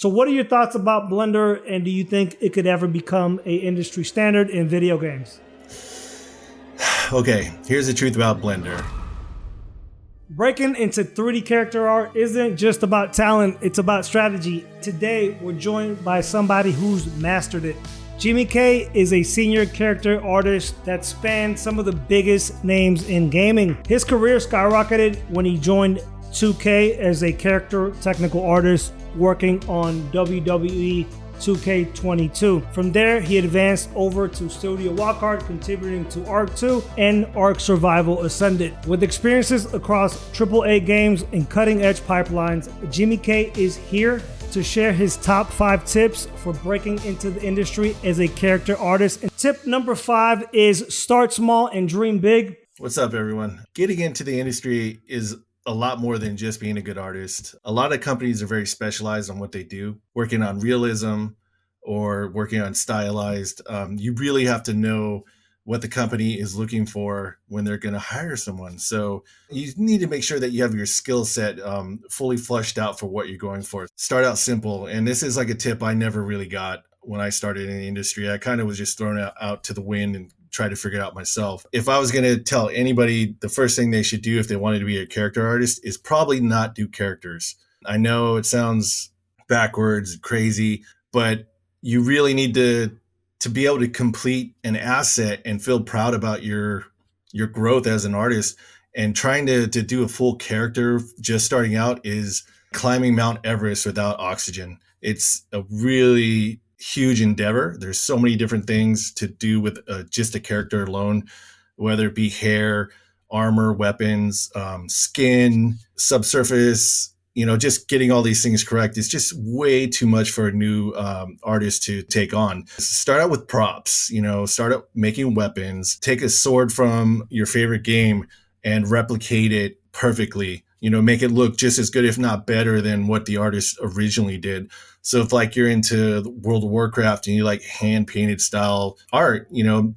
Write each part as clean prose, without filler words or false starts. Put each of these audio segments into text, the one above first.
So what are your thoughts about Blender, and do you think it could ever become an industry standard in video games? Okay, here's the truth about Blender. Breaking into 3D character art isn't just about talent, it's about strategy. Today, we're joined by somebody who's mastered it. Jimmiek is a senior character artist that spanned some of the biggest names in gaming. His career skyrocketed when he joined 2K as a character technical artist working on WWE 2K22. From there, he advanced over to Studio Walkart, contributing to Ark 2 and Ark Survival Ascended. With experiences across AAA games and cutting-edge pipelines, Jimmiek is here to share his top 5 tips for breaking into the industry as a character artist. And tip number 5 is start small and dream big. What's up, everyone? Getting into the industry is a lot more than just being a good artist. A lot of companies are very specialized on what they do, working on realism or working on stylized. You really have to know what the company is looking for when they're going to hire someone. So you need to make sure that you have your skill set fully fleshed out for what you're going for. Start out simple. And this is like a tip I never really got when I started in the industry. I kind of was just thrown out to the wind and try to figure it out myself. If I was going to tell anybody the first thing they should do if they wanted to be a character artist is probably not do characters. I know it sounds backwards, crazy, but you really need to be able to complete an asset and feel proud about your growth as an artist. And trying to do a full character just starting out is climbing Mount Everest without oxygen. It's a really huge endeavor. There's so many different things to do with just a character alone, whether it be hair, armor, weapons, skin, subsurface, just getting all these things correct is just way too much for a new artist to take on. Start out with props, start out making weapons, take a sword from your favorite game and replicate it perfectly, make it look just as good, if not better than what the artist originally did. So if like you're into World of Warcraft and you like hand painted style art,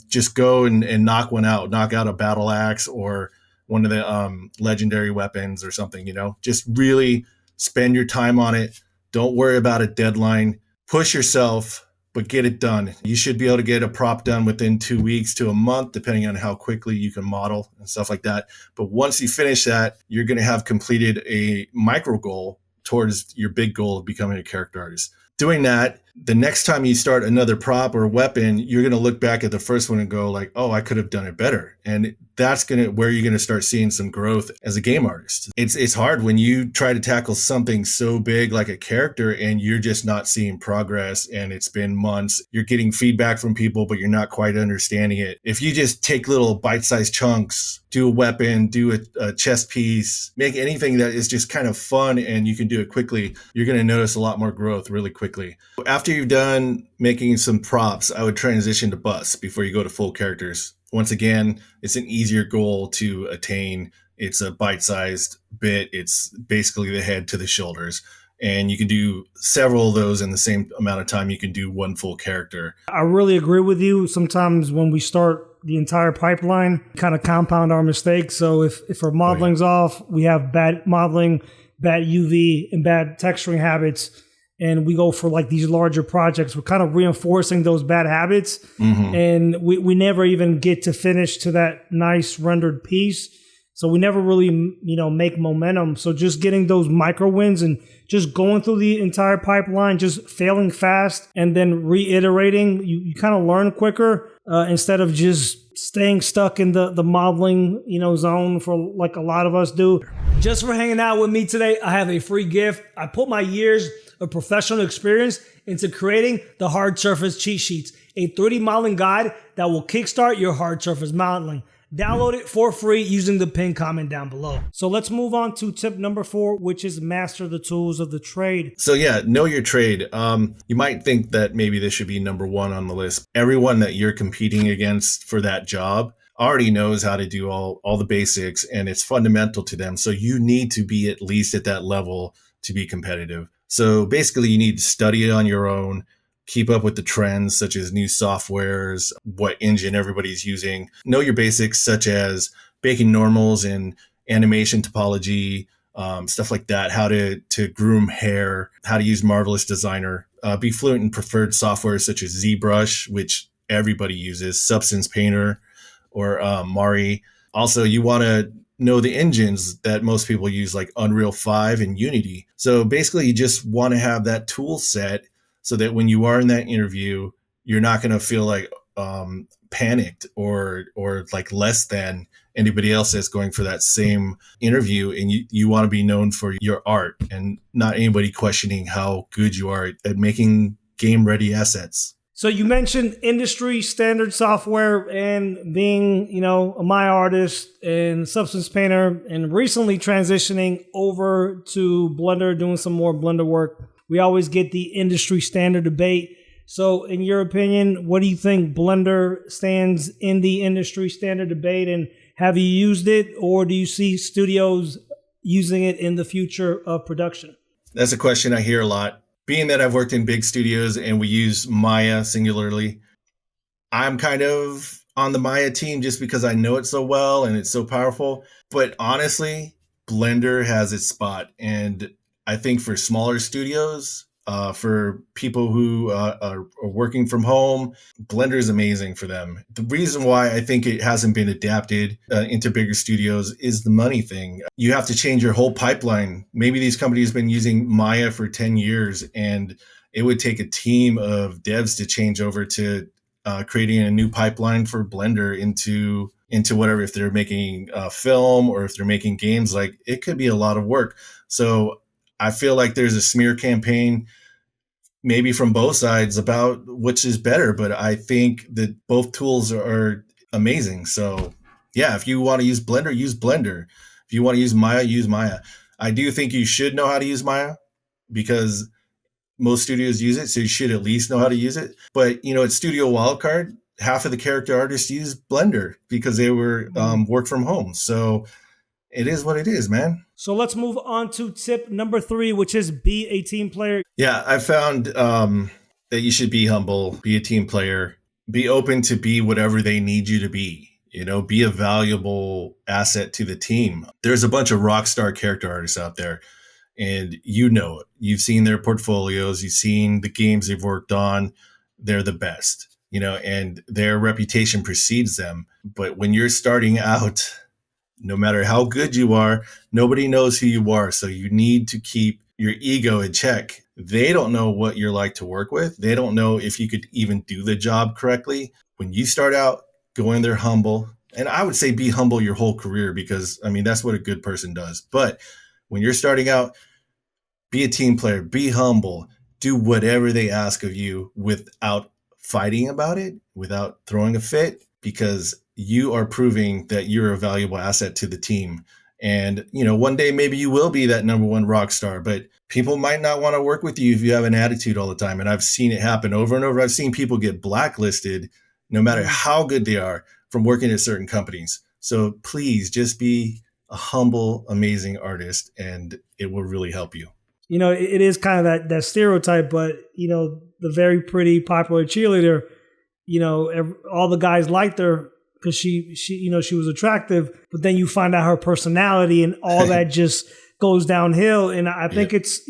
just go and knock one out, knock out a battle axe or one of the legendary weapons or something, just really spend your time on it. Don't worry about a deadline, push yourself, but get it done. You should be able to get a prop done within 2 weeks to a month, depending on how quickly you can model and stuff like that. But once you finish that, you're going to have completed a micro goal towards your big goal of becoming a character artist. Doing that, the next time you start another prop or weapon, you're going to look back at the first one and go like, oh, I could have done it better. And that's where you're going to start seeing some growth as a game artist. It's hard when you try to tackle something so big like a character and you're just not seeing progress and it's been months. You're getting feedback from people, but you're not quite understanding it. If you just take little bite-sized chunks, do a weapon, do a chest piece, make anything that is just kind of fun and you can do it quickly, you're going to notice a lot more growth really quickly. After you've done making some props, I would transition to busts before you go to full characters. Once again, it's an easier goal to attain. It's a bite-sized bit. It's basically the head to the shoulders. And you can do several of those in the same amount of time you can do one full character. I really agree with you. Sometimes when we start the entire pipeline, kind of compound our mistakes. So if our modeling's off, we have bad modeling, bad UV, and bad texturing habits, and we go for like these larger projects, we're kind of reinforcing those bad habits. Mm-hmm. And we never even get to finish to that nice rendered piece. So we never really, make momentum. So just getting those micro wins and just going through the entire pipeline, just failing fast and then reiterating, you kind of learn quicker instead of just staying stuck in the modeling, zone for like a lot of us do. Just for hanging out with me today, I have a free gift. I put my years of professional experience into creating the Hard Surface Cheat Sheets, a 3D modeling guide that will kickstart your hard surface modeling. Download it for free using the pinned comment down below. So let's move on to tip number 4, which is master the tools of the trade. So yeah, know your trade. You might think that maybe this should be number 1 on the list. Everyone that you're competing against for that job already knows how to do all the basics, and it's fundamental to them. So you need to be at least at that level to be competitive. So basically you need to study it on your own, keep up with the trends such as new softwares, what engine everybody's using. Know your basics such as baking normals and animation topology, stuff like that, how to groom hair, how to use Marvelous Designer, be fluent in preferred software such as ZBrush, which everybody uses, Substance Painter, or Mari. Also, you want to know the engines that most people use, like Unreal 5 and Unity. So basically, you just want to have that tool set so that when you are in that interview, you're not going to feel like panicked or like less than anybody else that's going for that same interview. And you want to be known for your art and not anybody questioning how good you are at making game ready assets. So you mentioned industry standard software and being, a Maya artist and Substance Painter, and recently transitioning over to Blender, doing some more Blender work. We always get the industry standard debate. So in your opinion, what do you think Blender stands in the industry standard debate, and have you used it, or do you see studios using it in the future of production? That's a question I hear a lot. Being that I've worked in big studios and we use Maya singularly, I'm kind of on the Maya team just because I know it so well and it's so powerful. But honestly, Blender has its spot. And I think for smaller studios, for people who are working from home, Blender is amazing for them. The reason why I think it hasn't been adapted into bigger studios is the money thing. You have to change your whole pipeline. Maybe these companies have been using Maya for 10 years, and it would take a team of devs to change over to creating a new pipeline for Blender into whatever, if they're making film or if they're making games. Like, it could be a lot of work. So I feel like there's a smear campaign maybe from both sides about which is better, but I think that both tools are amazing. So yeah, if you want to use Blender, use Blender. If you want to use Maya, use Maya. I do think you should know how to use Maya because most studios use it, so you should at least know how to use it. But at Studio Wildcard, half of the character artists use Blender because they were work from home. So it is what it is, man. So let's move on to tip number 3, which is be a team player. Yeah, I found that you should be humble, be a team player, be open to be whatever they need you to be. Be a valuable asset to the team. There's a bunch of rock star character artists out there, and it. You've seen their portfolios, you've seen the games they've worked on. They're the best, and their reputation precedes them. But when you're starting out, no matter how good you are, nobody knows who you are. So you need to keep your ego in check. They don't know what you're like to work with. They don't know if you could even do the job correctly. When you start out, go in there humble. And I would say be humble your whole career because, that's what a good person does. But when you're starting out, be a team player, be humble, do whatever they ask of you without fighting about it, without throwing a fit, because you are proving that you're a valuable asset to the team. And, one day maybe you will be that number one rock star, but people might not want to work with you if you have an attitude all the time. And I've seen it happen over and over. I've seen people get blacklisted no matter how good they are from working at certain companies. So please just be a humble, amazing artist, and it will really help you. It is kind of that stereotype, but, the very pretty, popular cheerleader, all the guys liked her because she was attractive, but then you find out her personality and all that just goes downhill. And I think it's,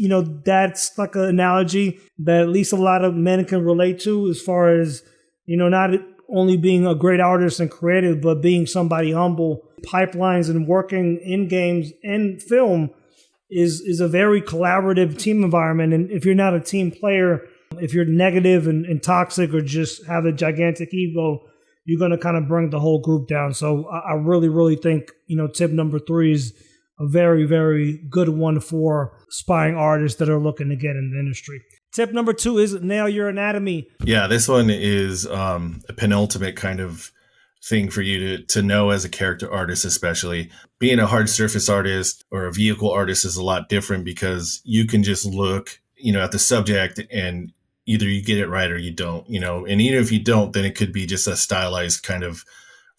that's like an analogy that at least a lot of men can relate to, as far as, not only being a great artist and creative, but being somebody humble. Pipelines and working in games and film is a very collaborative team environment. And if you're not a team player, if you're negative and toxic or just have a gigantic ego, you're going to kind of bring the whole group down. So I really, really think, tip number 3 is a very, very good one for aspiring artists that are looking to get in the industry. Tip number 2 is nail your anatomy. Yeah, this one is a penultimate kind of thing for you to know as a character artist, especially. Being a hard surface artist or a vehicle artist is a lot different because you can just look, at the subject and either you get it right or you don't, and even if you don't, then it could be just a stylized kind of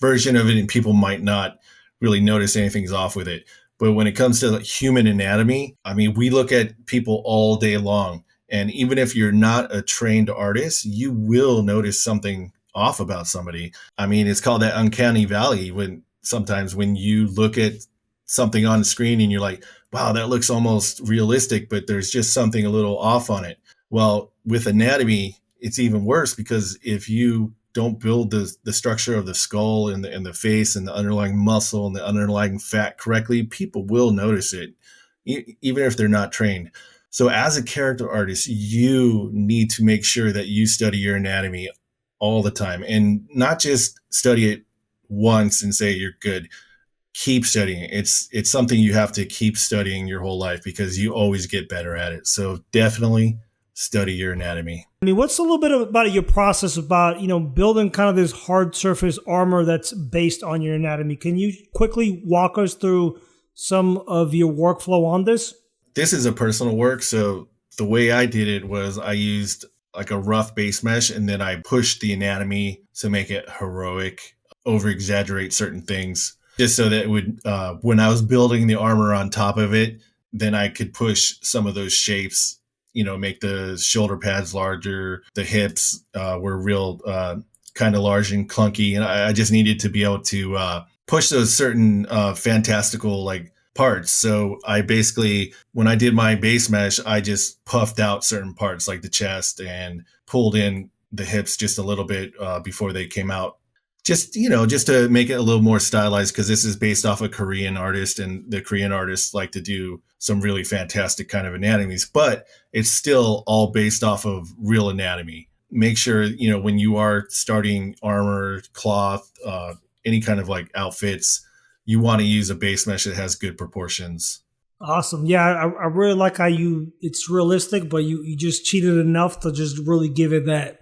version of it and people might not really notice anything's off with it. But when it comes to human anatomy, we look at people all day long. And even if you're not a trained artist, you will notice something off about somebody. It's called that uncanny valley when sometimes when you look at something on the screen and you're like, wow, that looks almost realistic, but there's just something a little off on it. Well, with anatomy, it's even worse, because if you don't build the structure of the skull and the face and the underlying muscle and the underlying fat correctly, people will notice it, even if they're not trained. So as a character artist, you need to make sure that you study your anatomy all the time, and not just study it once and say you're good. Keep studying it. It's something you have to keep studying your whole life, because you always get better at it. So definitely study your anatomy. I mean, what's a little bit about your process about, building kind of this hard surface armor that's based on your anatomy? Can you quickly walk us through some of your workflow on this? This is a personal work. So the way I did it was I used like a rough base mesh, and then I pushed the anatomy to make it heroic, over exaggerate certain things, just so that it would, when I was building the armor on top of it, then I could push some of those shapes, make the shoulder pads larger. The hips were real kind of large and clunky. And I just needed to be able to push those certain fantastical like parts. So I basically, when I did my base mesh, I just puffed out certain parts like the chest and pulled in the hips just a little bit before they came out. Just to make it a little more stylized, because this is based off a Korean artist, and the Korean artists like to do some really fantastic kind of anatomies, but it's still all based off of real anatomy. Make sure, when you are starting armor, cloth, any kind of like outfits, you want to use a base mesh that has good proportions. Awesome. Yeah, I really like how it's realistic, but you just cheated enough to just really give it that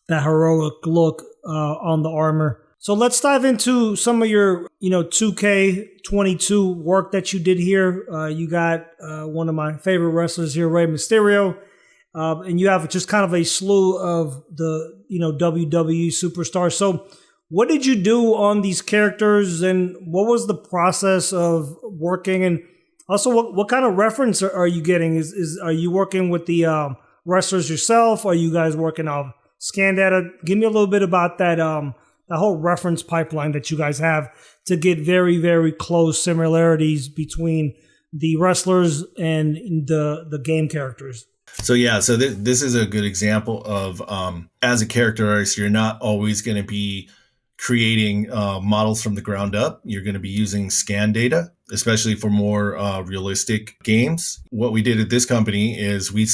heroic look on the armor. So let's dive into some of your, 2K22 work that you did here. You got one of my favorite wrestlers here, Rey Mysterio, and you have just kind of a slew of the, WWE superstars. So what did you do on these characters, and what was the process of working? And also, what kind of reference are you getting? Are you working with the wrestlers yourself? Are you guys working off scan data? Give me a little bit about that. The whole reference pipeline that you guys have to get very, very close similarities between the wrestlers and the game characters. So this is a good example of, as a character artist, you're not always going to be creating models from the ground up. You're going to be using scan data, especially for more realistic games. What we did at this company is we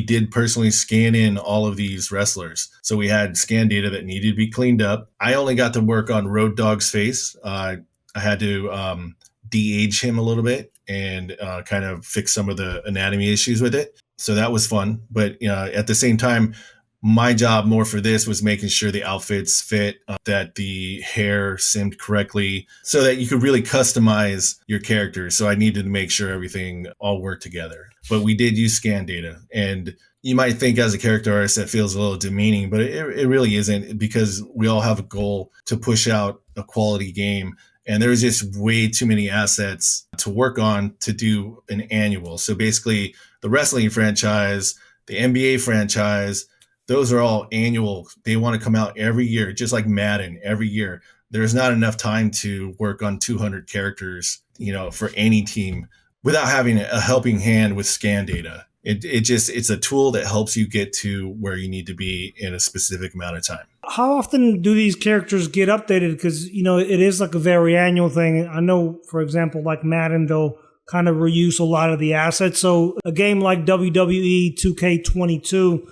did personally scan in all of these wrestlers. So we had scan data that needed to be cleaned up. I only got to work on Road Dogg's face. I had to de-age him a little bit and kind of fix some of the anatomy issues with it. So that was fun. But at the same time, my job more for this was making sure the outfits fit, that the hair simmed correctly, so that you could really customize your character. So I needed to make sure everything all worked together. But we did use scan data. And you might think as a character artist that feels a little demeaning, but it really isn't, because we all have a goal to push out a quality game. And there's just way too many assets to work on to do an annual. So basically the wrestling franchise, the NBA franchise, those are all annual. They want to come out every year, just like Madden every year. There's not enough time to work on 200 characters, for any team without having a helping hand with scan data. It's a tool that helps you get to where you need to be in a specific amount of time. How often do these characters get updated? Because, it is like a very annual thing. I know, for example, like Madden, they'll kind of reuse a lot of the assets. So a game like WWE 2K22,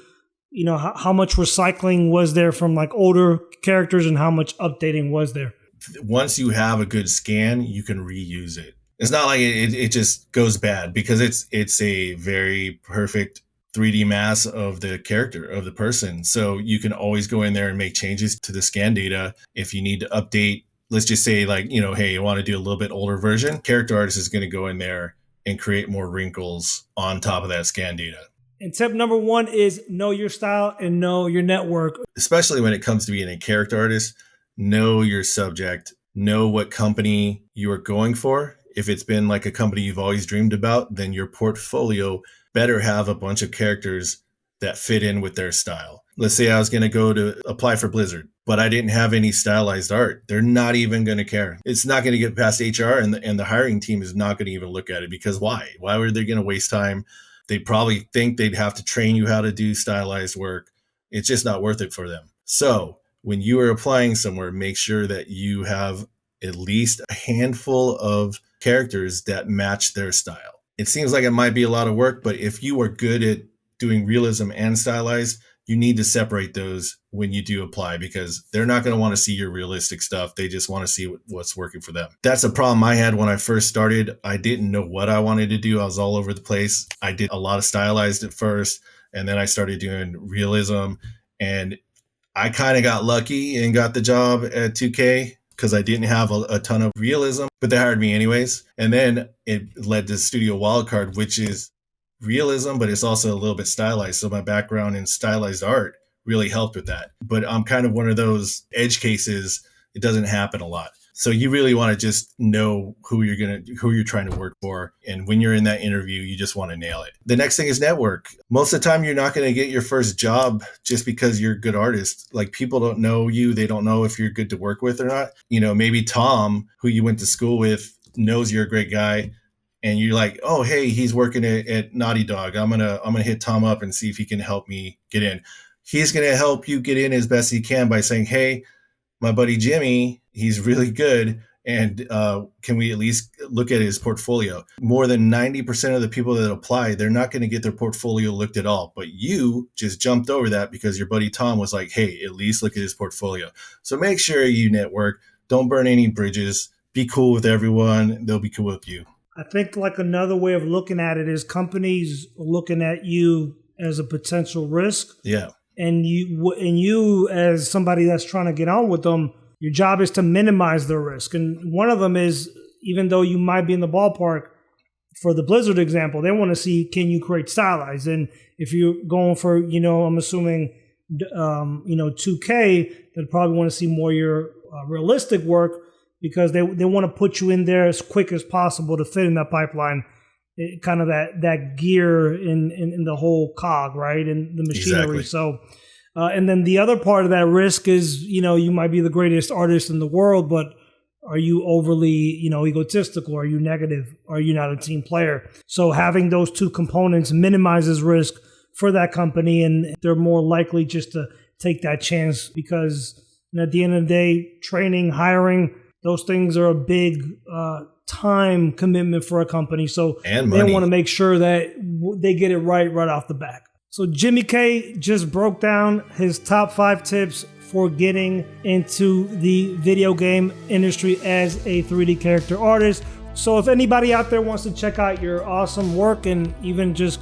how much recycling was there from like older characters, and how much updating was there? Once you have a good scan, you can reuse it. It's not like it just goes bad, because it's a very perfect 3D mass of the character, of the person. So you can always go in there and make changes to the scan data. If you need to update, let's just say like, hey, you want to do a little bit older version, character artist is going to go in there and create more wrinkles on top of that scan data. And tip number 1 is know your style and know your network. Especially when it comes to being a character artist, know your subject, know what company you are going for. If it's been like a company you've always dreamed about, then your portfolio better have a bunch of characters that fit in with their style. Let's say I was going to go to apply for Blizzard. but I didn't have any stylized art. They're not even going to care. It's not going to get past HR, and the hiring team is not going to even look at it, because why? Why were they going to waste time? They probably think they'd have to train you how to do stylized work. It's just not worth it for them. So when you are applying somewhere, make sure that you have at least a handful of characters that match their style. It seems like it might be a lot of work, but if you are good at doing realism and stylized, you need to separate those when you do apply, because they're not going to want to see your realistic stuff. They just want to see what's working for them. That's a problem I had when I first started. I didn't know what I wanted to do. I was all over the place. I did a lot of stylized at first, and then I started doing realism, and I kind of got lucky and got the job at 2K because I didn't have a ton of realism, but they hired me anyways. And then it led to Studio Wildcard, which is realism, but it's also a little bit stylized. So my background in stylized art really helped with that. But I'm kind of one of those edge cases. It doesn't happen a lot. So you really want to just know who you're trying to work for. And when you're in that interview, you just want to nail it. The next thing is network. Most of the time, you're not going to get your first job just because you're a good artist. Like, people don't know you. They don't know if you're good to work with or not. You know, maybe Tom, who you went to school with, knows you're a great guy. And you're like, oh, hey, he's working at Naughty Dog. I'm gonna hit Tom up and see if he can help me get in. He's gonna help you get in as best he can by saying, hey, my buddy Jimmy, he's really good, and can we at least look at his portfolio? More than 90% of the people that apply, they're not going to get their portfolio looked at all. But you just jumped over that because your buddy Tom was like, hey, at least look at his portfolio. So make sure you network. Don't burn any bridges. Be cool with everyone. They'll be cool with you. I think like another way of looking at it is companies looking at you as a potential risk. Yeah. And you as somebody that's trying to get on with them, your job is to minimize their risk. And one of them is, even though you might be in the ballpark, for the Blizzard example, they want to see, can you create stylized? And if you're going for, I'm assuming, 2K, they'd probably want to see more your realistic work, because they want to put you in there as quick as possible to fit in that pipeline, kind of that gear in the whole cog, right, in the machinery. Exactly. So, and then the other part of that risk is, you might be the greatest artist in the world, but are you overly, egotistical? Are you negative? Are you not a team player? So having those two components minimizes risk for that company, and they're more likely just to take that chance, because at the end of the day, training, hiring, those things are a big time commitment for a company. So they want to make sure that they get it right off the bat. So Jimmiek K just broke down his top 5 tips for getting into the video game industry as a 3D character artist. So if anybody out there wants to check out your awesome work and even just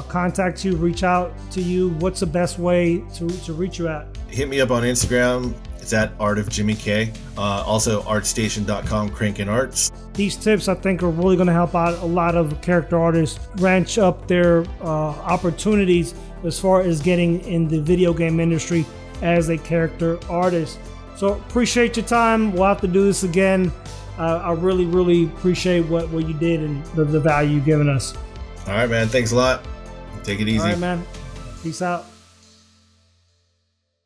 contact you, reach out to you, what's the best way to reach you at? Hit me up on Instagram. It's at Art of Jimmiek K. Also, artstation.com, cranking arts. These tips, I think, are really going to help out a lot of character artists ranch up their opportunities as far as getting in the video game industry as a character artist. So appreciate your time. We'll have to do this again. I really, really appreciate what you did and the value you've given us. All right, man. Thanks a lot. Take it easy. All right, man. Peace out.